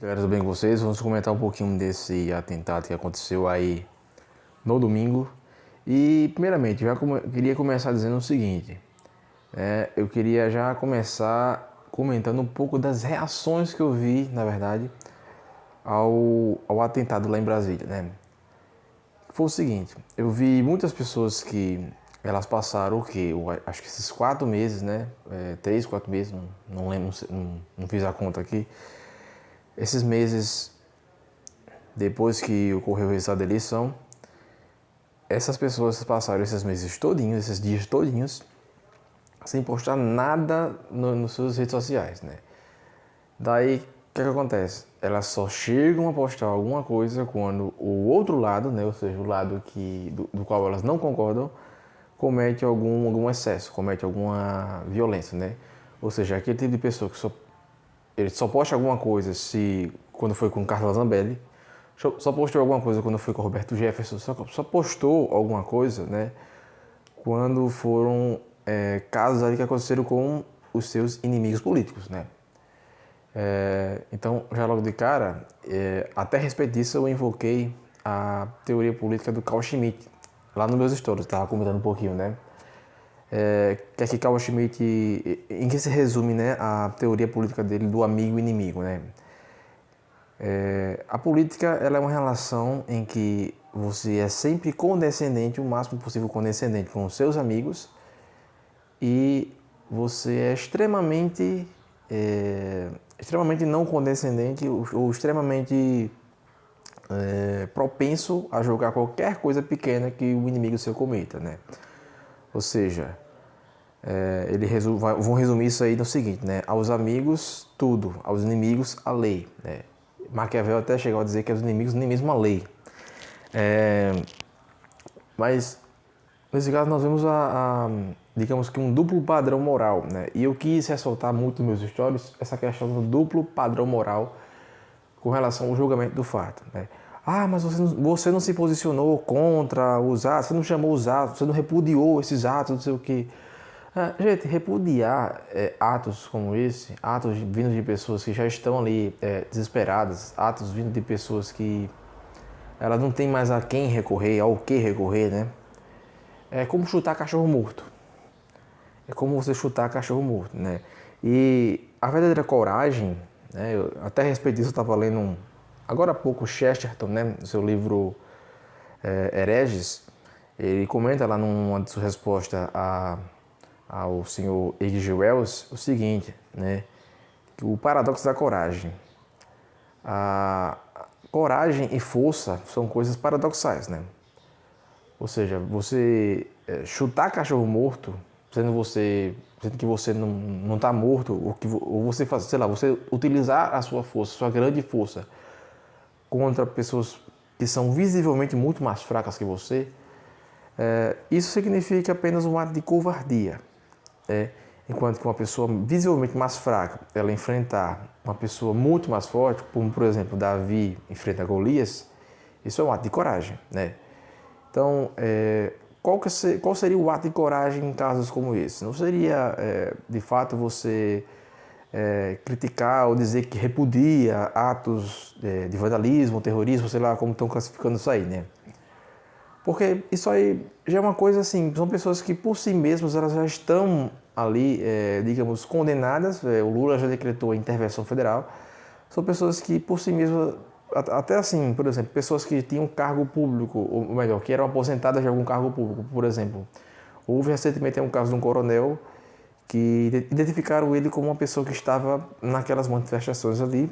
Galera, tudo bem com vocês? Vamos comentar um pouquinho desse atentado que aconteceu aí no domingo. E, primeiramente, queria começar dizendo o seguinte. Eu queria já começar comentando um pouco das reações que eu vi, na verdade, ao atentado lá em Brasília, né? Foi o seguinte, eu vi muitas pessoas que elas passaram o quê? Acho que esses 4 meses, né? 3, 4 meses, não lembro, não fiz a conta aqui. Esses meses depois que ocorreu o resultado da eleição, essas pessoas passaram esses meses todinhos, esses dias todinhos, sem postar nada nos suas redes sociais, né? Daí, o que acontece? Elas só chegam a postar alguma coisa quando o outro lado, né, ou seja, o lado do qual elas não concordam, comete algum excesso, comete alguma violência, né? Ou seja, aquele tipo de pessoa que ele só posta alguma coisa quando foi com Carla Zambelli, só postou alguma coisa quando foi com o Roberto Jefferson, só postou alguma coisa, né, quando foram casos ali que aconteceram com os seus inimigos políticos, né. Então, já logo de cara, até a respeito disso eu invoquei a teoria política do Carl Schmitt, lá nos meus stories, estava comentando um pouquinho, né. Que é que Carl Schmitt, em que se resume, né, a teoria política dele do amigo e inimigo, né. A política ela é uma relação em que você é sempre condescendente, o máximo possível condescendente com os seus amigos, e você é extremamente não condescendente ou extremamente propenso a jogar qualquer coisa pequena que o inimigo seu cometa, né? Ou seja, vão resumir isso aí no seguinte, né? Aos amigos, tudo. Aos inimigos, a lei, né? Maquiavel até chegou a dizer que aos inimigos nem mesmo a lei. Mas, nesse caso, nós vemos digamos que um duplo padrão moral, né? E eu quis ressaltar muito nos meus stories essa questão do duplo padrão moral com relação ao julgamento do fato, né? Ah, mas você não se posicionou contra os atos, você não chamou os atos, você não repudiou esses atos, não sei o quê. Gente, repudiar atos como esse, atos vindos de pessoas que já estão ali desesperadas, atos vindos de pessoas que elas não têm mais a quem recorrer, ao que recorrer, né? É como chutar cachorro morto. É como você chutar cachorro morto, né? E a verdadeira coragem, né? Até a respeito disso eu estava lendo agora há pouco Chesterton, né? No seu livro Hereges, ele comenta lá numa de suas respostas ao senhor H.G. Wells o seguinte, né? O paradoxo da coragem. A coragem e força são coisas paradoxais, né? Ou seja, você chutar cachorro morto, sendo que você não está morto, ou você faz, sei lá, você utilizar a sua força, sua grande força, contra pessoas que são visivelmente muito mais fracas que você, isso significa apenas um ato de covardia. Enquanto que uma pessoa visivelmente mais fraca, ela enfrentar uma pessoa muito mais forte, como por exemplo Davi enfrenta Golias, isso é um ato de coragem, né? Então, qual seria o ato de coragem em casos como esse? Não seria, de fato, você criticar ou dizer que repudia atos de vandalismo, terrorismo, sei lá como estão classificando isso aí, né? Porque isso aí já é uma coisa assim, são pessoas que por si mesmas elas já estão ali, digamos, condenadas, o Lula já decretou a intervenção federal, são pessoas que por si mesmas, até assim, por exemplo, pessoas que tinham cargo público, ou melhor, que eram aposentadas de algum cargo público, por exemplo, houve recentemente um caso de um coronel que identificaram ele como uma pessoa que estava naquelas manifestações ali,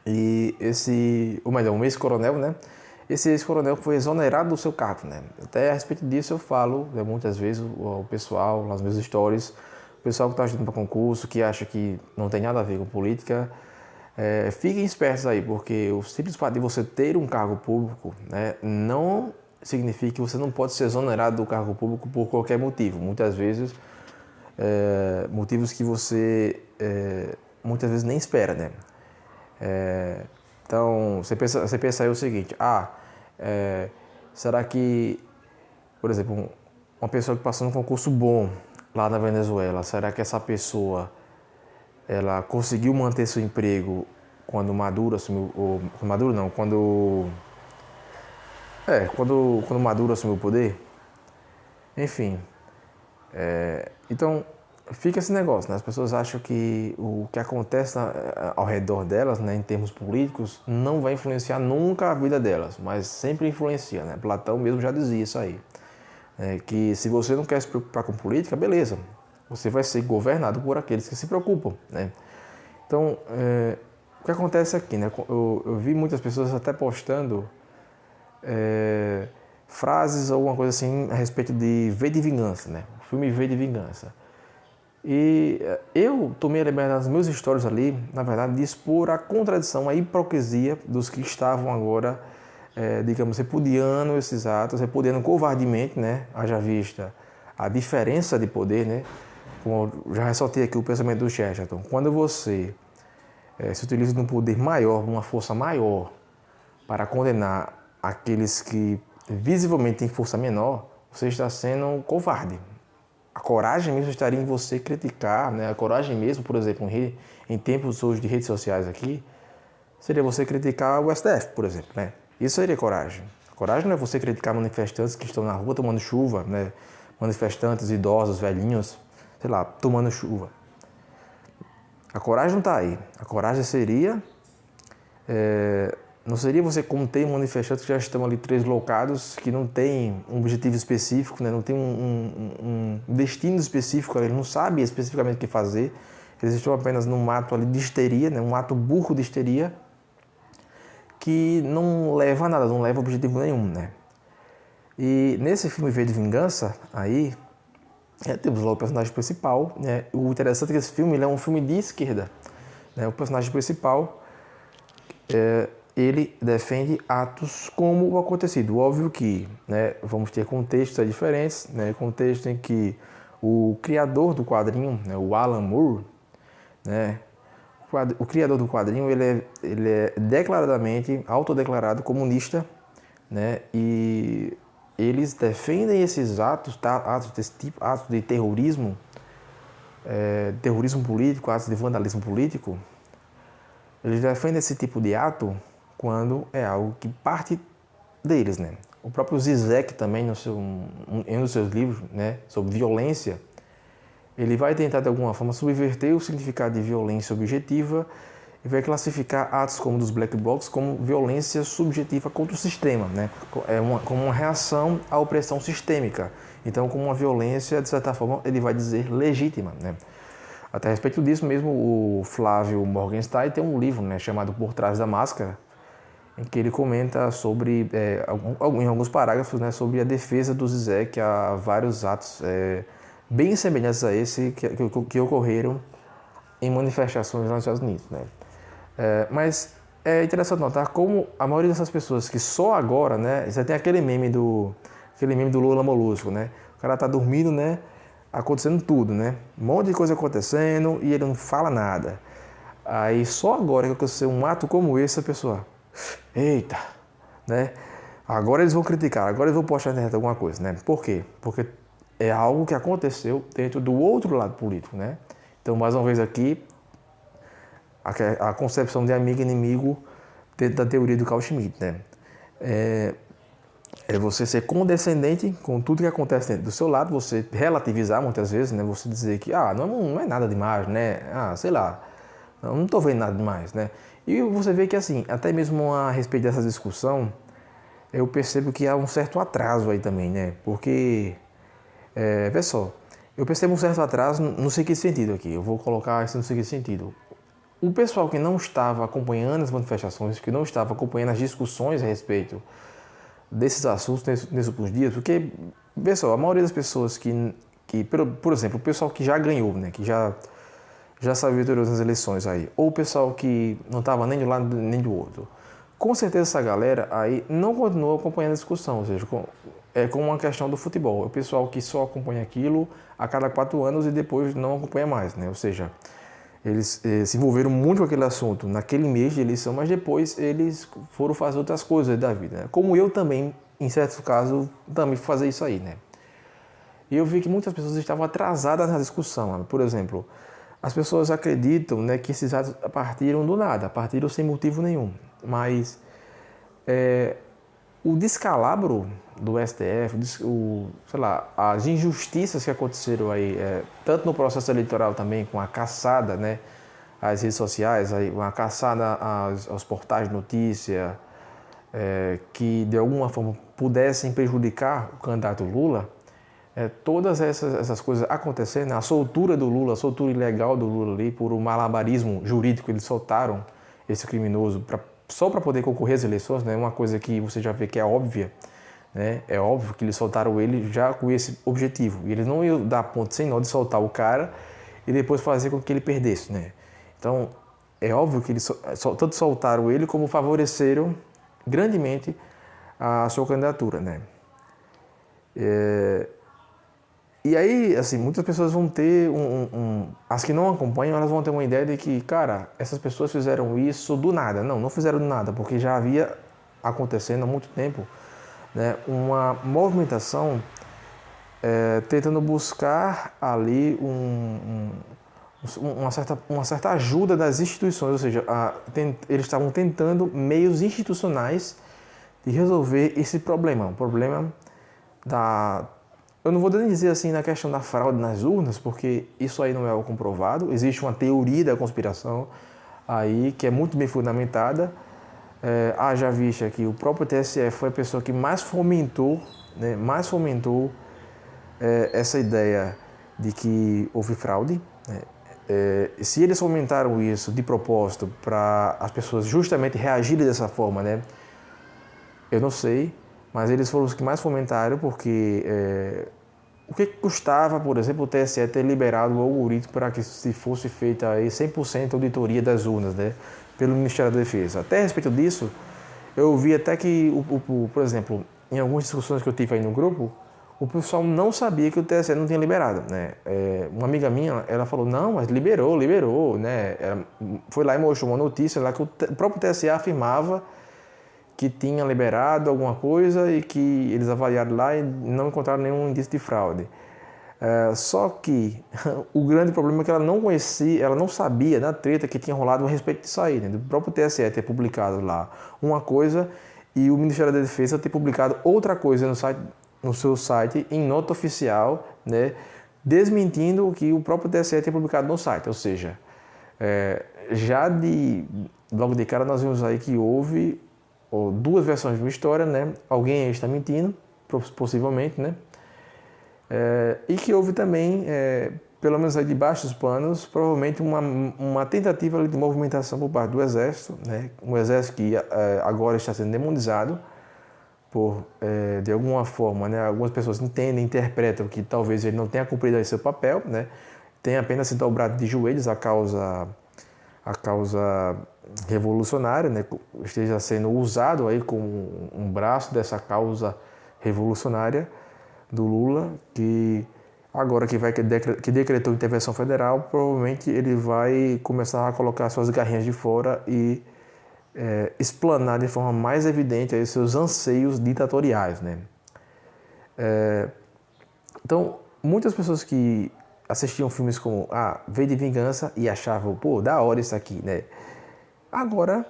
e um ex-coronel, né? Esse ex-coronel foi exonerado do seu cargo, né? Até a respeito disso eu falo, né, muitas vezes, o pessoal, nas minhas stories, o pessoal que está estudando para concurso, que acha que não tem nada a ver com política, fiquem espertos aí, porque o simples fato de você ter um cargo público, né, não significa que você não pode ser exonerado do cargo público por qualquer motivo. Muitas vezes, motivos que você muitas vezes nem espera, né? Então, você pensa aí o seguinte, será que, por exemplo, uma pessoa que passou num concurso bom lá na Venezuela, será que essa pessoa ela conseguiu manter seu emprego quando Maduro assumiu, ou Maduro não, quando Maduro assumiu o poder, enfim, então fica esse negócio, né? As pessoas acham que o que acontece ao redor delas, né, em termos políticos, não vai influenciar nunca a vida delas, mas sempre influencia, né? Platão mesmo já dizia isso aí, que se você não quer se preocupar com política, beleza, você vai ser governado por aqueles que se preocupam, né? Então, o que acontece aqui, né? Eu vi muitas pessoas até postando frases ou alguma coisa assim a respeito de V de Vingança, né? O filme V de Vingança. E eu tomei a liberdade nos meus stories ali, na verdade, de expor a contradição, a hipocrisia dos que estavam agora, digamos, repudiando esses atos, repudiando covardemente, né? Haja vista a diferença de poder, né? Como eu já ressaltei aqui o pensamento do Chesterton, quando você se utiliza de um poder maior, de uma força maior, para condenar aqueles que visivelmente têm força menor, você está sendo covarde. A coragem mesmo estaria em você criticar, né? A coragem mesmo, por exemplo, em tempos hoje de redes sociais aqui, seria você criticar o STF, por exemplo, né? Isso seria coragem. Coragem não é você criticar manifestantes que estão na rua tomando chuva, né? Manifestantes idosos, velhinhos, sei lá, tomando chuva. A coragem não está aí. A coragem seria... não seria você conter manifestantes que já estão ali translocados, que não têm um objetivo específico, né? Não tem um destino específico, eles não sabem especificamente o que fazer, eles estão apenas num ato ali de histeria, né? Um ato burro de histeria, que não leva a nada, não leva a objetivo nenhum, né? E nesse filme V de Vingança, aí, temos lá o personagem principal, né? O interessante é que esse filme ele é um filme de esquerda, né? O personagem principal ele defende atos como o acontecido. Óbvio que, né, vamos ter contextos diferentes, né? Contexto em que o criador do quadrinho, né, o Alan Moore, né, o criador do quadrinho, ele é declaradamente, autodeclarado comunista, né? E eles defendem esses atos, tá? Atos desse tipo, atos de terrorismo, terrorismo político, atos de vandalismo político. Eles defendem esse tipo de ato quando é algo que parte deles, né? O próprio Zizek também, em um dos seus livros, né, sobre violência, ele vai tentar de alguma forma subverter o significado de violência objetiva e vai classificar atos como dos Black Blocs como violência subjetiva contra o sistema, né? Como uma reação à opressão sistêmica. Então, como uma violência, de certa forma, ele vai dizer legítima, né? Até a respeito disso mesmo, o Flávio Morgenstern tem um livro, né, chamado Por Trás da Máscara, em que ele comenta sobre, em alguns parágrafos, né, sobre a defesa do Zizek a vários atos bem semelhantes a esse que ocorreram em manifestações nos Estados Unidos, né? Mas é interessante notar como a maioria dessas pessoas que só agora, né, você tem aquele meme do Lula Molusco, né? O cara tá dormindo, né? Acontecendo tudo, né? Um monte de coisa acontecendo e ele não fala nada. Aí só agora que aconteceu um ato como esse, a pessoa, eita, né? Agora eles vão criticar, agora eles vão postar na internet alguma coisa, né? Por quê? Porque é algo que aconteceu dentro do outro lado político, né? Então, mais uma vez aqui, a concepção de amigo e inimigo dentro da teoria do Carl Schmitt, né? É você ser condescendente com tudo que acontece dentro do seu lado, você relativizar muitas vezes, né? Você dizer que, não é nada demais, né? Sei lá, não estou vendo nada demais, né? E você vê que, assim, até mesmo a respeito dessa discussão, eu percebo que há um certo atraso aí também, né? Porque, vê só, eu percebo um certo atraso no seguinte sentido aqui, eu vou colocar isso no seguinte sentido. O pessoal que não estava acompanhando as manifestações, que não estava acompanhando as discussões a respeito desses assuntos nesses últimos dias, porque, pessoal, a maioria das pessoas que por exemplo, o pessoal que já ganhou, né, que já saiu vitorioso nas eleições aí, ou o pessoal que não estava nem de um lado nem do outro, com certeza essa galera aí não continuou acompanhando a discussão, ou seja, é como uma questão do futebol, é o pessoal que só acompanha aquilo a cada 4 anos e depois não acompanha mais, né, ou seja, eles se envolveram muito com aquele assunto naquele mês de eleição, mas depois eles foram fazer outras coisas da vida, né? Como eu também, em certos casos, também fui fazer isso aí, né? E eu vi que muitas pessoas estavam atrasadas na discussão. Por exemplo, as pessoas acreditam, né, que esses atos partiram do nada, partiram sem motivo nenhum. Mas o descalabro do STF, sei lá, as injustiças que aconteceram aí, tanto no processo eleitoral também, com a caçada, né, às redes sociais, aí, uma caçada aos portais de notícia, que de alguma forma pudessem prejudicar o candidato Lula, todas essas coisas acontecendo, a soltura do Lula, a soltura ilegal do Lula ali, por um malabarismo jurídico, eles soltaram esse criminoso só para poder concorrer às eleições, né? Uma coisa que você já vê que é óbvia, né? É óbvio que eles soltaram ele já com esse objetivo. E eles não iam dar ponto sem nó de soltar o cara e depois fazer com que ele perdesse, né? Então, é óbvio que eles tanto soltaram ele como favoreceram grandemente a sua candidatura, né? E aí, assim, muitas pessoas vão ter as que não acompanham, elas vão ter uma ideia de que, cara, essas pessoas fizeram isso do nada. Não fizeram do nada, porque já havia acontecendo há muito tempo, né, uma movimentação tentando buscar ali uma certa ajuda das instituições, ou seja, eles estavam tentando meios institucionais de resolver esse problema, o problema eu não vou nem dizer assim na questão da fraude nas urnas, porque isso aí não é o comprovado. Existe uma teoria da conspiração aí que é muito bem fundamentada. Haja vista que o próprio TSE foi a pessoa que mais fomentou, né, essa ideia de que houve fraude, né? Se eles fomentaram isso de propósito para as pessoas justamente reagirem dessa forma, né? Eu não sei, mas eles foram os que mais fomentaram, porque o que custava, por exemplo, o TSE ter liberado o algoritmo para que se fosse feita aí 100% auditoria das urnas, né, pelo Ministério da Defesa. Até a respeito disso, eu vi até que, por exemplo, em algumas discussões que eu tive aí no grupo, o pessoal não sabia que o TSE não tinha liberado, né? Uma amiga minha, ela falou, não, mas liberou, né? Ela foi lá e mostrou uma notícia lá que o próprio TSE afirmava que tinha liberado alguma coisa e que eles avaliaram lá e não encontraram nenhum indício de fraude. Só que o grande problema é que ela não conhecia, ela não sabia da treta que tinha rolado a respeito disso aí, né? Do próprio TSE ter publicado lá uma coisa e o Ministério da Defesa ter publicado outra coisa no seu site em nota oficial, né? Desmentindo o que o próprio TSE tinha publicado no site. Ou seja, logo de cara nós vimos aí que houve duas versões de uma história, né? Alguém está mentindo, possivelmente, né? E que houve também, pelo menos aí debaixo dos panos, provavelmente uma tentativa de movimentação por parte do Exército, né? Um Exército que agora está sendo demonizado de alguma forma, né? Algumas pessoas interpretam que talvez ele não tenha cumprido aí seu papel, né? Tenha apenas se dobrado de joelhos à causa revolucionária, né, esteja sendo usado aí como um braço dessa causa revolucionária do Lula, que agora que decretou intervenção federal, provavelmente ele vai começar a colocar suas garrinhas de fora e explanar de forma mais evidente aí seus anseios ditatoriais, né? Então, muitas pessoas que assistiam filmes como V de Vingança e achavam, pô, da hora isso aqui, né? Agora,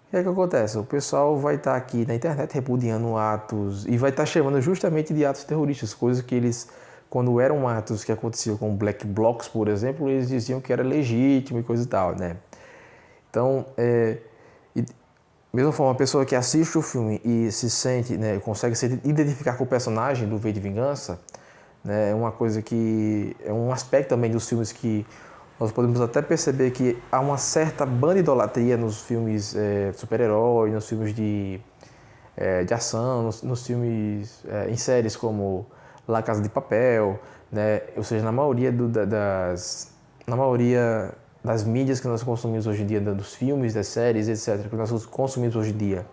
o que é que acontece? O pessoal vai estar aqui na internet repudiando atos e vai estar chamando justamente de atos terroristas, coisas que eles, quando eram atos que aconteciam com Black Blocs, por exemplo, eles diziam que era legítimo e coisa e tal, né? Então, mesma forma, a pessoa que assiste o filme e se sente, né, consegue se identificar com o personagem do V de Vingança, né, é uma coisa que é um aspecto também dos filmes que nós podemos até perceber que há uma certa bandidolatria nos filmes de super-herói, nos filmes de ação, nos filmes em séries como La Casa de Papel, né, ou seja, na maioria das mídias que nós consumimos hoje em dia, dos filmes, das séries, etc., que nós consumimos hoje em dia.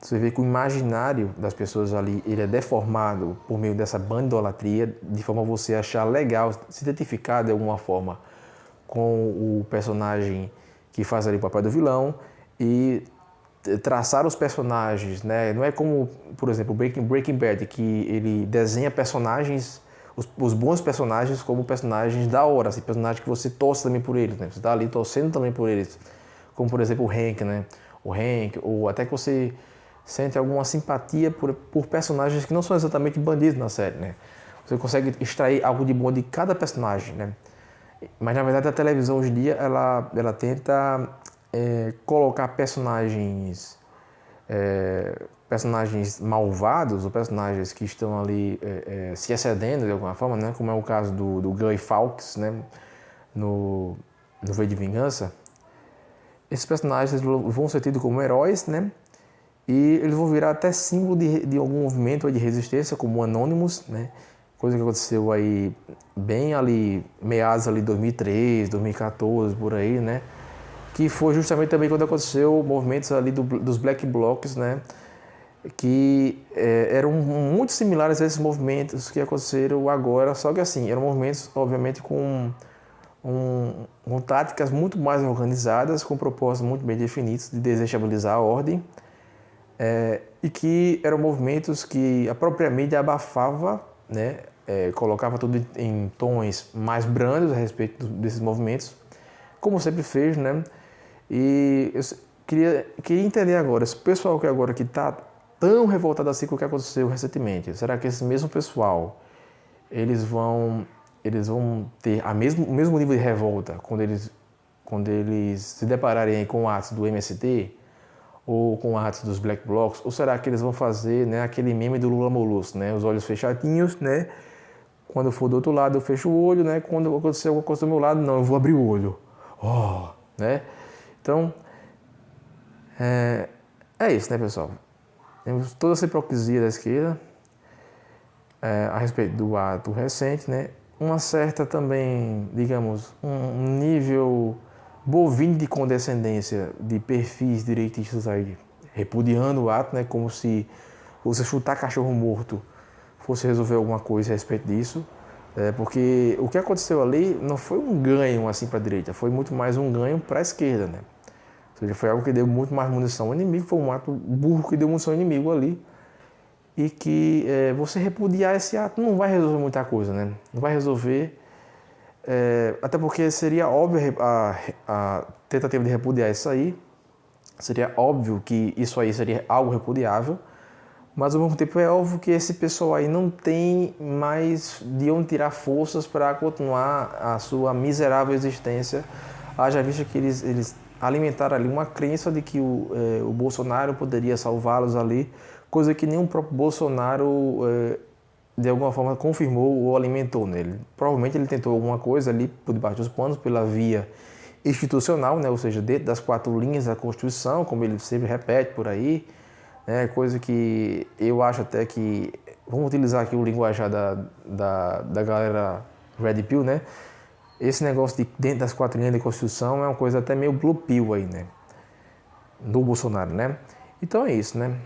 Você vê que o imaginário das pessoas ali, ele é deformado por meio dessa bandolatria, de forma a você achar legal, se identificar de alguma forma com o personagem que faz ali o papel do vilão e traçar os personagens, né? Não é como, por exemplo, Breaking Bad, que ele desenha personagens os bons personagens como personagens da hora, assim, personagens que você torce também por eles, né? Você tá ali torcendo também por eles, como por exemplo o Hank, né? O Hank, ou até que você sente alguma simpatia por personagens que não são exatamente bandidos na série, né? Você consegue extrair algo de bom de cada personagem, né? Mas na verdade a televisão hoje em dia ela tenta colocar personagens malvados ou personagens que estão ali se excedendo de alguma forma, né? Como é o caso do Guy Fawkes, né? No V de Vingança. Esses personagens vão ser tidos como heróis, né? E eles vão virar até símbolo de algum movimento de resistência, como o Anonymous, né? Coisa que aconteceu aí bem ali, meados ali 2013, 2014, por aí, né? Que foi justamente também quando aconteceu movimentos ali dos Black Blocs, né? Que eram muito similares a esses movimentos que aconteceram agora, só que assim, eram movimentos, obviamente, com táticas muito mais organizadas, com propósitos muito bem definidos de desestabilizar a ordem, e que eram movimentos que a própria mídia abafava, né? Colocava tudo em tons mais brandos a respeito desses movimentos, como sempre fez, né? E eu queria entender agora, esse pessoal que agora que está tão revoltado assim com o que aconteceu recentemente, será que esse mesmo pessoal, eles vão ter o mesmo nível de revolta quando eles se depararem com atos do MST ou com atos dos Black Blocs, ou será que eles vão fazer, né, aquele meme do Lula Molusco, né, os olhos fechadinhos, né, quando for do outro lado eu fecho o olho, né, quando acontecer alguma coisa do meu lado, não, eu vou abrir o olho, né, então é isso, né, pessoal, temos toda essa hipocrisia da esquerda a respeito do ato recente, né, uma certa também, digamos, um nível bovino de condescendência de perfis direitistas aí repudiando o ato, né, como se você chutar cachorro morto fosse resolver alguma coisa a respeito disso, porque o que aconteceu ali não foi um ganho assim para a direita, foi muito mais um ganho para a esquerda, né? Ou seja, foi algo que deu muito mais munição ao inimigo, foi um ato burro que deu munição ao inimigo ali, e que você repudiar esse ato não vai resolver muita coisa, né? Não vai resolver, até porque seria óbvio a tentativa de repudiar isso aí, seria óbvio que isso aí seria algo repudiável, mas ao mesmo tempo é óbvio que esse pessoal aí não tem mais de onde tirar forças para continuar a sua miserável existência, haja vista que eles alimentaram ali uma crença de que o Bolsonaro poderia salvá-los ali, coisa que nem o próprio Bolsonaro de alguma forma confirmou ou alimentou nele. Provavelmente ele tentou alguma coisa ali por debaixo dos panos, pela via institucional, né? Ou seja, dentro das 4 linhas da Constituição, como ele sempre repete por aí, né? Coisa que eu acho até que, vamos utilizar aqui o linguajar da galera Red Pill, né? Esse negócio de dentro das 4 linhas da Constituição é uma coisa até meio blue pill aí, né? Do Bolsonaro, né? Então é isso, né?